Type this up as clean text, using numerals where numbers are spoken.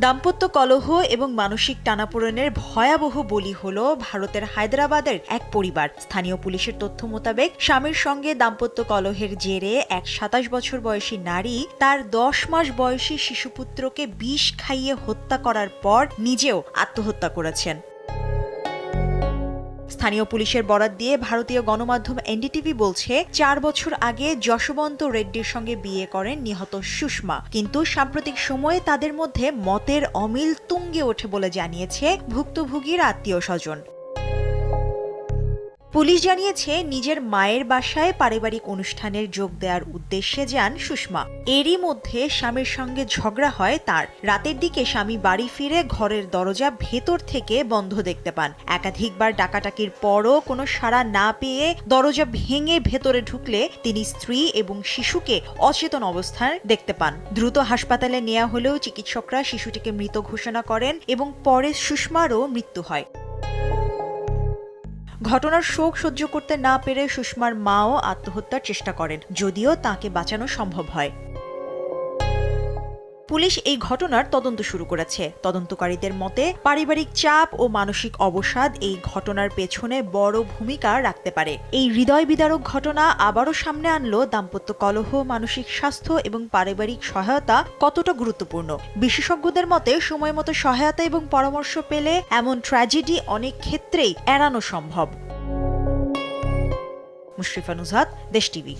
দাম্পত্য কলহ এবং মানসিক টানাপোড়েনের ভয়াবহ বলি হল ভারতের হায়দ্রাবাদের এক পরিবার। স্থানীয় পুলিশের তথ্য মোতাবেক স্বামীর সঙ্গে দাম্পত্য কলহের জেরে এক ২৭ বছর বয়সী নারী তার ১০ মাস বয়সী শিশুপুত্রকে বিষ খাইয়ে হত্যা করার পর নিজেও আত্মহত্যা করেছেন। স্থানীয় পুলিশের বরাত দিয়ে ভারতীয় গণমাধ্যম এনডিটিভি বলছে, ৪ বছর আগে যশবন্ত রেড্ডির সঙ্গে বিয়ে করেন নিহত সুষমা, কিন্তু সাম্প্রতিক সময়ে তাদের মধ্যে মতের অমিল তুঙ্গে ওঠে বলে জানিয়েছে ভুক্তভোগীর আত্মীয় স্বজন। পুলিশ জানিয়েছে, নিজের মায়ের বাসায় পারিবারিক অনুষ্ঠানের যোগ দেওয়ার উদ্দেশ্যে যান সুষমা। এরই মধ্যে স্বামীর সঙ্গে ঝগড়া হয় তার। রাতের দিকে স্বামী বাড়ি ফিরে ঘরের দরজা ভেতর থেকে বন্ধ দেখতে পান। একাধিকবার ডাকাডাকির পরও কোনো সাড়া না পেয়ে দরজা ভেঙে ভেতরে ঢুকলে তিনি স্ত্রী এবং শিশুকে অচেতন অবস্থায় দেখতে পান। দ্রুত হাসপাতালে নেওয়া হলেও চিকিৎসকরা শিশুটিকে মৃত ঘোষণা করেন এবং পরে সুষমারও মৃত্যু হয়। ঘটনার শোক সহ্য করতে না পেরে সুষমার মাও আত্মহত্যার চেষ্টা করেন, যদিও তাকে বাঁচানো সম্ভব হয়। পুলিশ এই ঘটনার তদন্ত শুরু করেছে। তদন্তকারীদের মতে, পারিবারিক চাপ ও মানসিক অবসাদ এই ঘটনার পেছনে বড় ভূমিকা রাখতে পারে। এই হৃদয় বিদারক ঘটনা আবারও সামনে আনলো দাম্পত্য কলহ, মানসিক স্বাস্থ্য এবং পারিবারিক সহায়তা কতটা গুরুত্বপূর্ণ। বিশেষজ্ঞদের মতে, সময়মতো সহায়তা এবং পরামর্শ পেলে এমন ট্র্যাজেডি অনেক ক্ষেত্রেই এড়ানো সম্ভব। মুশরিফা নুজহাত, দেশ টিভি।